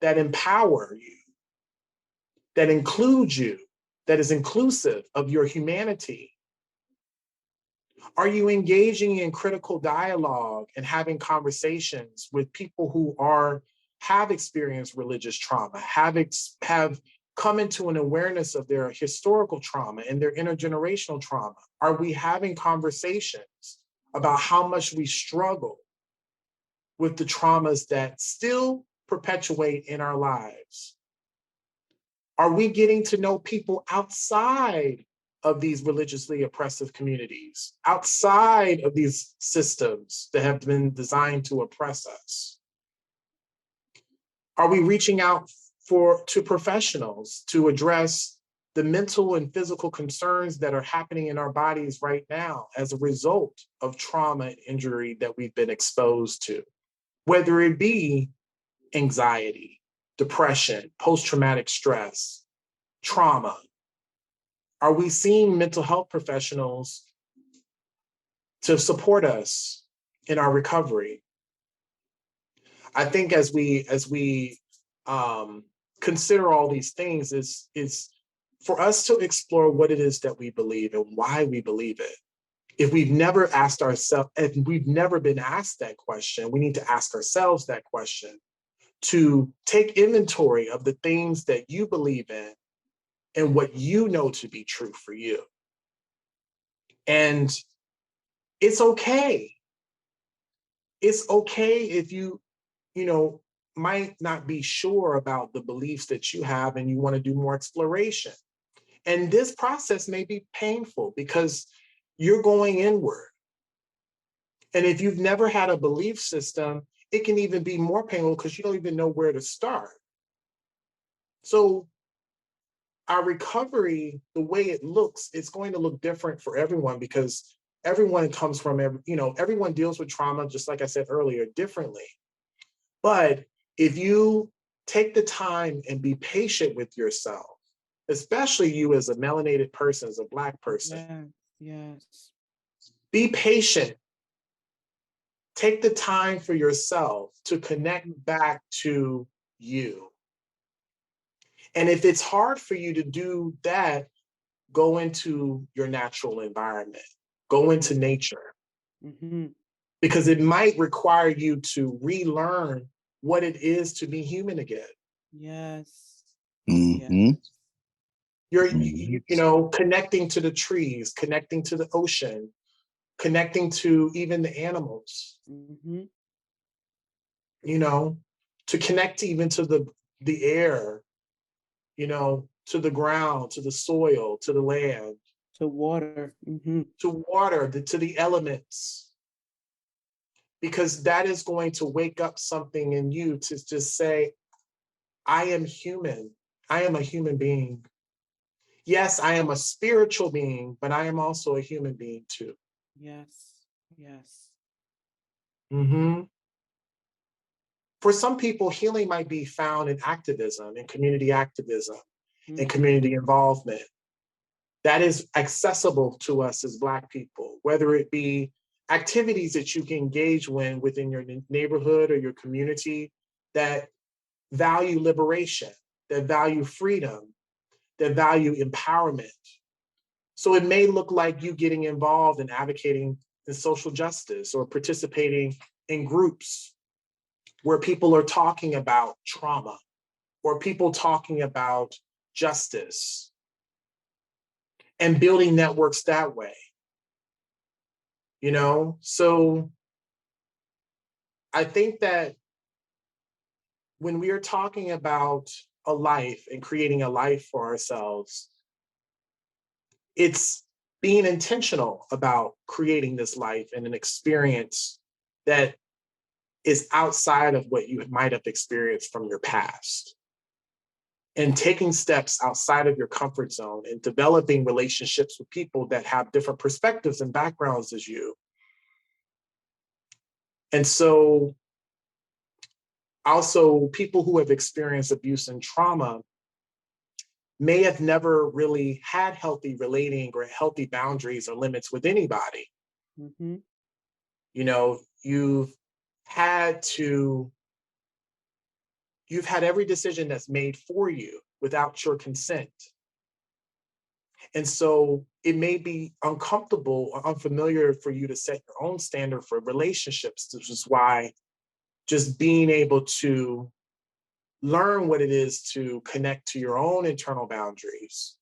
that empower you, that include you, that is inclusive of your humanity? Are you engaging in critical dialogue and having conversations with people who have experienced religious trauma, have come into an awareness of their historical trauma and their intergenerational trauma? Are we having conversations about how much we struggle with the traumas that still perpetuate in our lives? Are we getting to know people outside of these religiously oppressive communities, outside of these systems that have been designed to oppress us? Are we reaching out to professionals to address the mental and physical concerns that are happening in our bodies right now as a result of trauma and injury that we've been exposed to? Whether it be anxiety, depression, post-traumatic stress, trauma. Are we seeing mental health professionals to support us in our recovery? I think as we consider all these things, is for us to explore what it is that we believe and why we believe it. If we've never asked ourselves, if we've never been asked that question, we need to ask ourselves that question, to take inventory of the things that you believe in and what you know to be true for you. And it's okay. It's okay if you might not be sure about the beliefs that you have and you want to do more exploration. And this process may be painful because you're going inward. And if you've never had a belief system, it can even be more painful because you don't even know where to start. So our recovery, the way it looks, it's going to look different for everyone because everyone comes from, everyone deals with trauma, just like I said earlier, differently. But if you take the time and be patient with yourself, especially you as a melanated person, as a Black person,
yes.
Be patient. Take the time for yourself to connect back to you. And if it's hard for you to do that, go into your natural environment, go into nature, because it might require you to relearn what it is to be human again.
Yes.
Mm-hmm.
You're, connecting to the trees, connecting to the ocean, connecting to even the animals, to connect even to the air, to the ground, to the soil, to the land,
to water,
to the elements, because that is going to wake up something in you to just say, I am human. I am a human being. Yes, I am a spiritual being, but I am also a human being too.
Yes, yes.
For some people, healing might be found in activism, in community activism, and community involvement. That is accessible to us as Black people, whether it be activities that you can engage within your neighborhood or your community that value liberation, that value freedom, that value empowerment. So it may look like you getting involved in advocating in social justice or participating in groups where people are talking about trauma or people talking about justice and building networks that way. You know, so I think that when we are talking about a life and creating a life for ourselves, it's being intentional about creating this life and an experience that is outside of what you might have experienced from your past. And taking steps outside of your comfort zone and developing relationships with people that have different perspectives and backgrounds as you. And so also people who have experienced abuse and trauma may have never really had healthy relating or healthy boundaries or limits with anybody.
Mm-hmm.
You know, you've had every decision that's made for you without your consent. And so it may be uncomfortable or unfamiliar for you to set your own standard for relationships, which is why just being able to learn what it is to connect to your own internal boundaries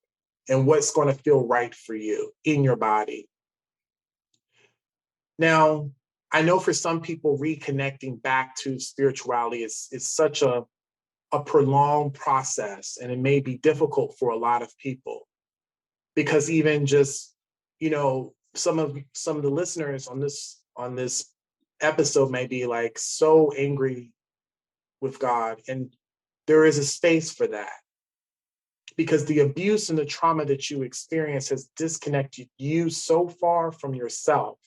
and what's going to feel right for you in your body. Now, I know for some people, reconnecting back to spirituality is such a prolonged process, and it may be difficult for a lot of people because even just, you know, some of the listeners on this episode may be like so angry with God, and there is a space for that because the abuse and the trauma that you experience has disconnected you so far from yourself,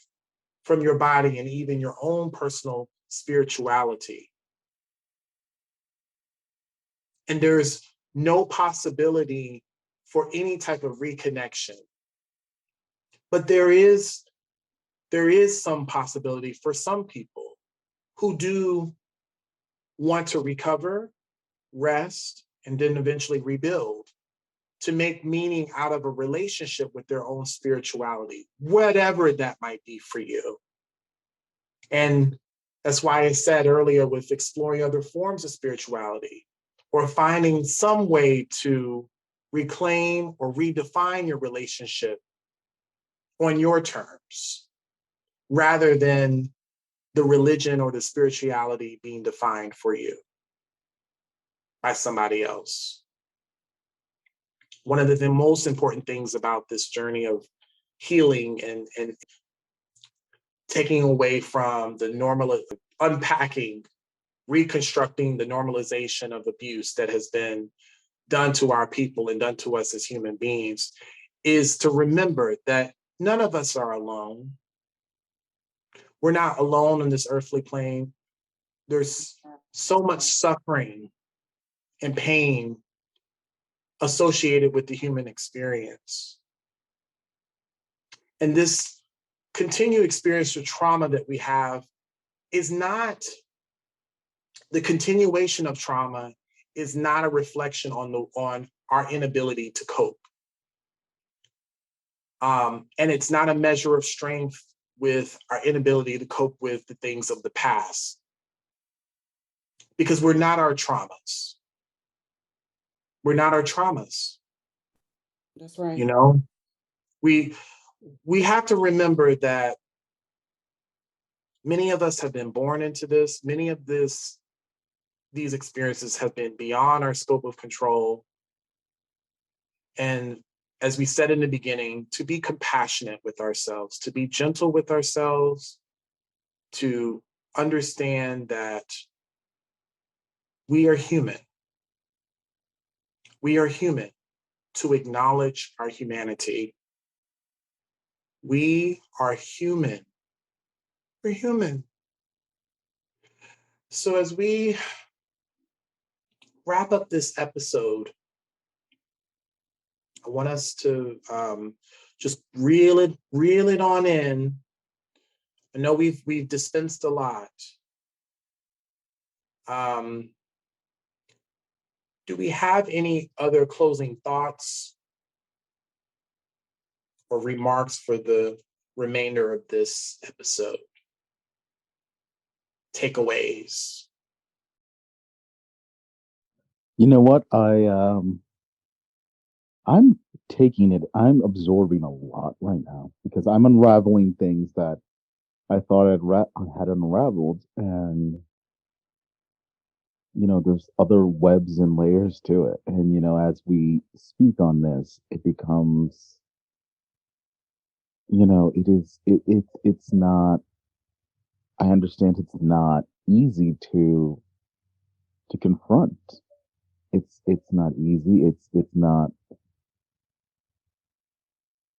from your body, and even your own personal spirituality. And there's no possibility for any type of reconnection. But there is some possibility for some people who do want to recover, rest, and then eventually rebuild to make meaning out of a relationship with their own spirituality, whatever that might be for you. And that's why I said earlier with exploring other forms of spirituality or finding some way to reclaim or redefine your relationship on your terms, rather than the religion or the spirituality being defined for you by somebody else. One of the most important things about this journey of healing and taking away from the normal, unpacking, reconstructing the normalization of abuse that has been done to our people and done to us as human beings, is to remember that none of us are alone. We're not alone on this earthly plane. There's so much suffering and pain associated with the human experience. And this continued experience of trauma that we have is not, the continuation of trauma is not a reflection on our inability to cope. And it's not a measure of strength with our inability to cope with the things of the past, because we're not our traumas. We're not our traumas.
That's right.
You know, we have to remember that many of us have been born into this. Many of these experiences have been beyond our scope of control. And as we said in the beginning, to be compassionate with ourselves, to be gentle with ourselves, to understand that we are human. We are human, to acknowledge our humanity. We are human. We're human. So as we wrap up this episode, I want us to just reel it on in. I know we've dispensed a lot. Do we have any other closing thoughts or remarks for the remainder of this episode? Takeaways.
You know what? I'm I'm absorbing a lot right now because I'm unraveling things that I thought had unraveled, and there's other webs and layers to it. And as we speak on this, it becomes, it's not. I understand it's not easy to confront. It's not easy. It's not.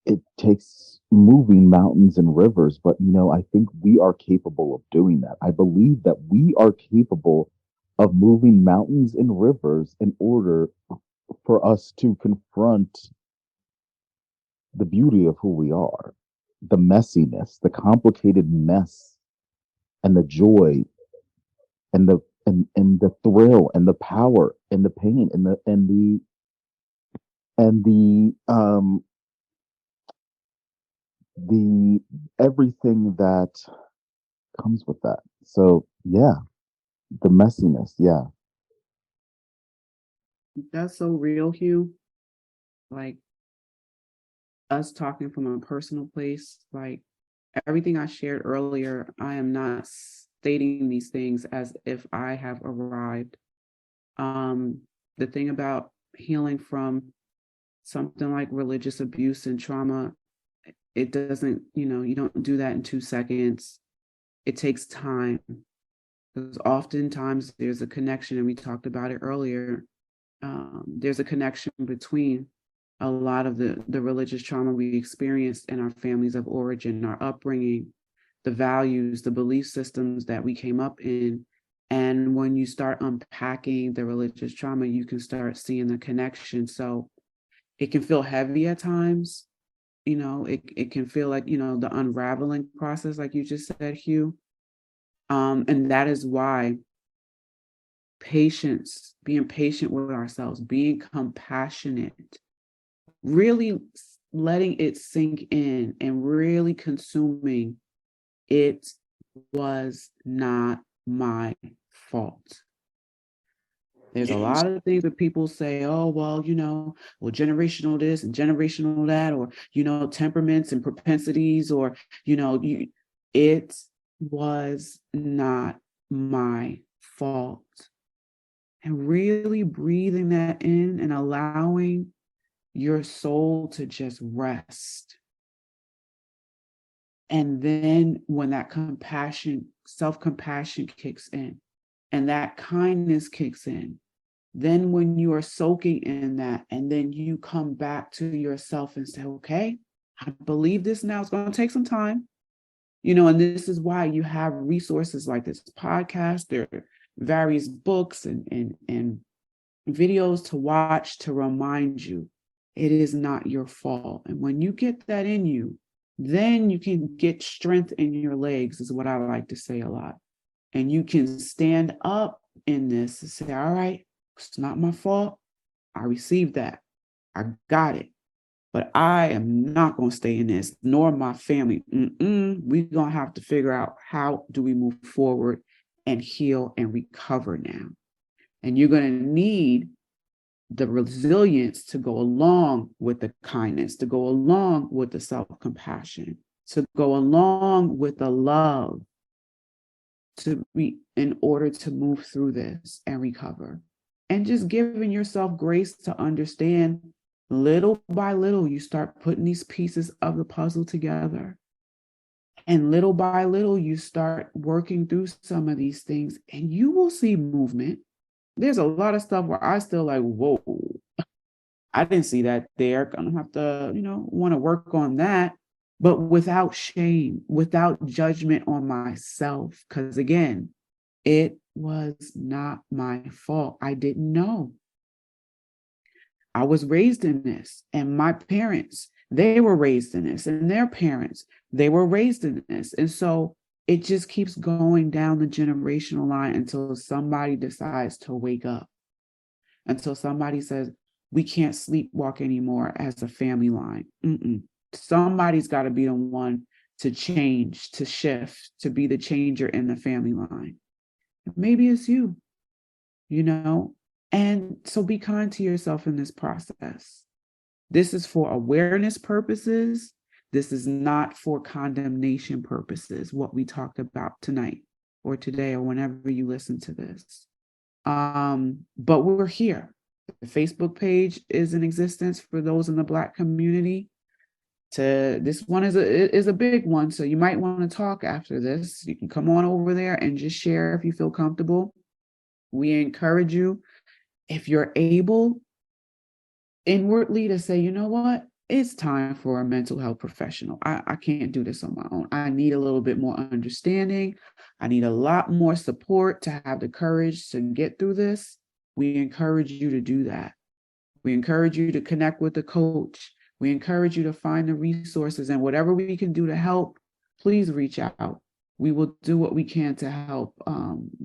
It takes moving mountains and rivers, but I think we are capable of doing that. I believe that we are capable of moving mountains and rivers in order for us to confront the beauty of who we are, the messiness, the complicated mess, and the joy, and the thrill, and the power, and the pain, and the everything that comes with that. So yeah, the messiness. Yeah.
That's so real, Hugh. Like us talking from a personal place, like everything I shared earlier, I am not stating these things as if I have arrived. The thing about healing from something like religious abuse and trauma, it doesn't, you don't do that in 2 seconds. It takes time, because oftentimes there's a connection, and we talked about it earlier. There's a connection between a lot of the religious trauma we experienced in our families of origin, our upbringing, the values, the belief systems that we came up in. And when you start unpacking the religious trauma, you can start seeing the connection. So it can feel heavy at times. It can feel like, the unraveling process, like you just said, Hugh. And that is why patience, being patient with ourselves, being compassionate, really letting it sink in and really consuming it was not my fault. There's a lot of things that people say, oh, well, generational this and generational that, or, temperaments and propensities, or, it was not my fault. And really breathing that in and allowing your soul to just rest. And then when that compassion, self-compassion kicks in, and that kindness kicks in, then when you are soaking in that, and then you come back to yourself and say, okay, I believe this now. It's going to take some time. And this is why you have resources like this podcast. There are various books and videos to watch to remind you it is not your fault. And when you get that in you, then you can get strength in your legs, is what I like to say a lot. And you can stand up in this and say, all right, it's not my fault. I received that. I got it. But I am not going to stay in this, nor my family. We're going to have to figure out, how do we move forward and heal and recover now? And you're going to need the resilience to go along with the kindness, to go along with the self-compassion, to go along with the love, to be in order to move through this and recover. And just giving yourself grace to understand, little by little, you start putting these pieces of the puzzle together. And little by little, you start working through some of these things, and you will see movement. There's a lot of stuff where I still like, whoa, I didn't see that there. Gonna have to, want to work on that, but without shame, without judgment on myself. Because again, it was not my fault. I didn't know. I was raised in this, and my parents, they were raised in this, and their parents, they were raised in this. And so it just keeps going down the generational line until somebody decides to wake up, until somebody says, we can't sleepwalk anymore as a family line. Somebody's got to be the one to change, to shift, to be the changer in the family line. Maybe it's you, you know? And so be kind to yourself in this process. This is for awareness purposes. This is not for condemnation purposes, what we talked about tonight or today or whenever you listen to this. But we're here. The Facebook page is in existence for those in the Black community. This one is a big one, so you might want to talk after this. You can come on over there and just share if you feel comfortable. We encourage you, if you're able, inwardly to say, you know what, it's time for a mental health professional. I can't do this on my own. I need a little bit more understanding. I need a lot more support to have the courage to get through this. We encourage you to do that. We encourage you to connect with a coach. We encourage you to find the resources, and whatever we can do to help, please reach out. We will do what we can to help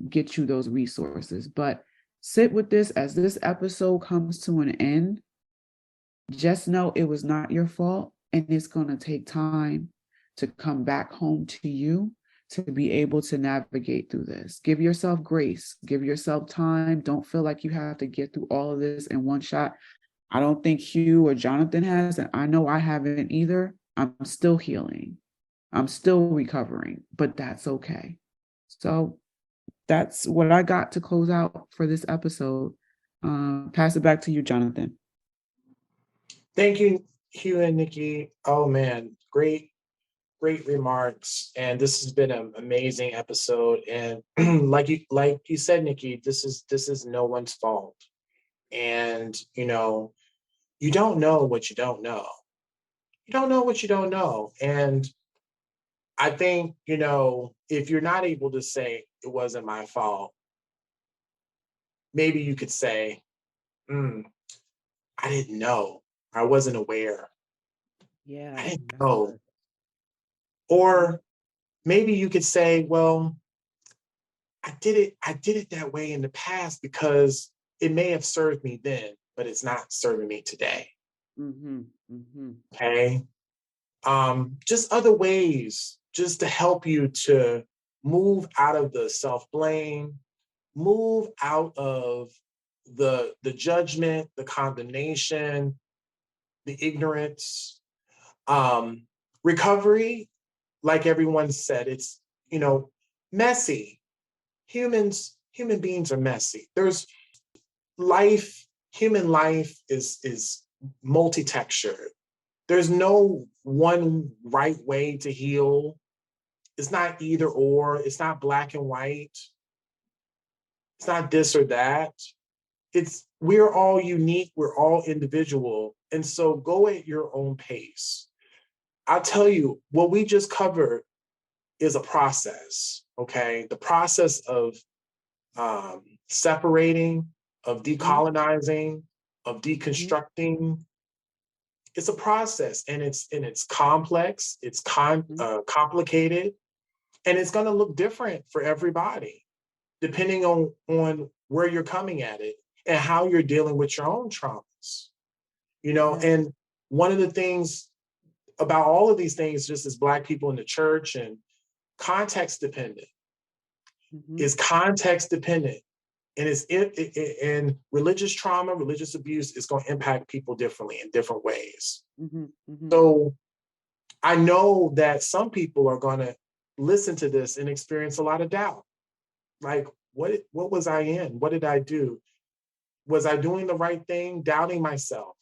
get you those resources. But sit with this as this episode comes to an end. Just know it was not your fault, and it's going to take time to come back home to you to be able to navigate through this. Give yourself grace, give yourself time. Don't feel like you have to get through all of this in one shot. I don't think Hugh or Jonathon has, and I know I haven't either. I'm still healing. I'm still recovering, but that's okay. So that's what I got to close out for this episode. Pass it back to you, Jonathon.
Thank you, Hugh and Nikki. Oh man, great remarks. And this has been an amazing episode. And like you said, Nikki, this is no one's fault. And you don't know what you don't know. You don't know what you don't know. And I think, if you're not able to say it wasn't my fault, maybe you could say, I didn't know. I wasn't aware.
Yeah.
I didn't know. Or maybe you could say, well, I did it that way in the past because it may have served me then, but it's not serving me today. Okay. Just other ways just to help you to move out of the self-blame, move out of the judgment, the condemnation, the ignorance. Recovery, like everyone said, it's messy. Human beings are messy. There's human life is multi-textured. There's no one right way to heal. It's not either or. It's not black and white. It's not this or that. We're all unique. We're all individual. And so go at your own pace. I'll tell you, what we just covered is a process, okay? The process of separating, of decolonizing, of deconstructing. It's a process, and it's complex, it's complicated, and it's going to look different for everybody, depending on where you're coming at it and how you're dealing with your own traumas. And one of the things about all of these things, just as Black people in the church, and context dependent, is context dependent. And and religious trauma, religious abuse is going to impact people differently in different ways. So I know that some people are going to listen to this and experience a lot of doubt. Like, what was I in? What did I do? Was I doing the right thing? Doubting myself,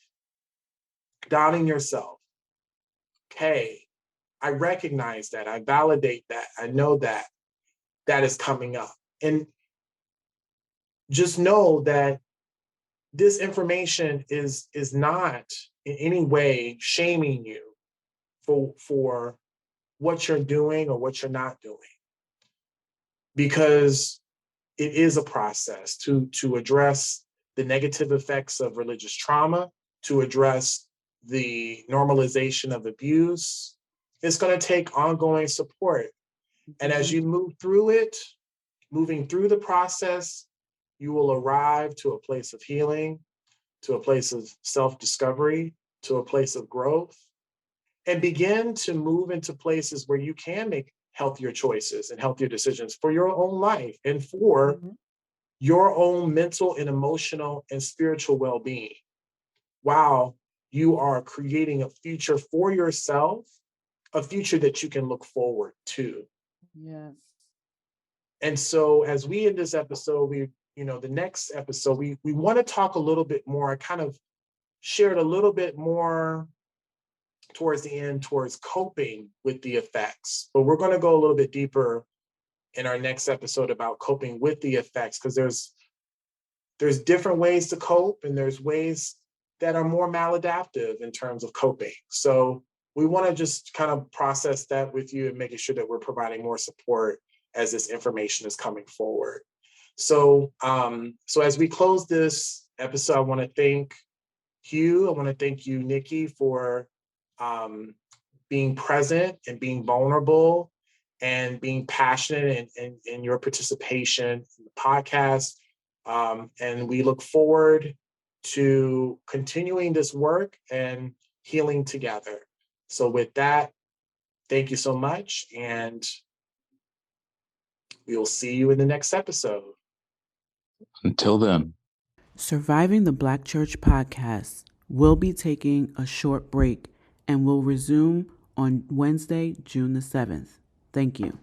doubting yourself. Okay, I recognize that. I validate that. I know that is coming up. And just know that this information is not in any way shaming you for what you're doing or what you're not doing, because it is a process to address the negative effects of religious trauma, to address the normalization of abuse. It's going to take ongoing support. And as you move through it, moving through the process, you will arrive to a place of healing, to a place of self-discovery, to a place of growth, and begin to move into places where you can make healthier choices and healthier decisions for your own life and for your own mental and emotional and spiritual well-being, while you are creating a future for yourself, a future that you can look forward to.
Yes.
And so as we end this episode, the next episode, we want to talk a little bit more. I kind of shared a little bit more towards the end towards coping with the effects, but we're going to go a little bit deeper in our next episode about coping with the effects, because there's different ways to cope, and there's ways that are more maladaptive in terms of coping. So we want to just kind of process that with you and making sure that we're providing more support as this information is coming forward. So as we close this episode, I want to thank Hugh. I want to thank you, Nikki, for being present and being vulnerable and being passionate in your participation in the podcast. And we look forward to continuing this work and healing together. So with that, thank you so much. And we will see you in the next episode.
Until then.
Surviving the Black Church podcast will be taking a short break and will resume on Wednesday, June the 7th. Thank you.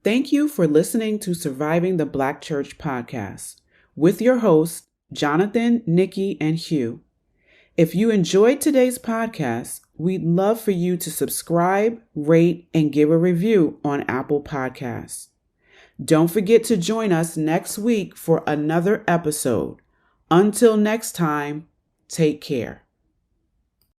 Thank you for listening to Surviving the Black Church podcast with your hosts, Jonathon, Nikki, and Hugh. If you enjoyed today's podcast, we'd love for you to subscribe, rate, and give a review on Apple Podcasts. Don't forget to join us next week for another episode. Until next time, take care.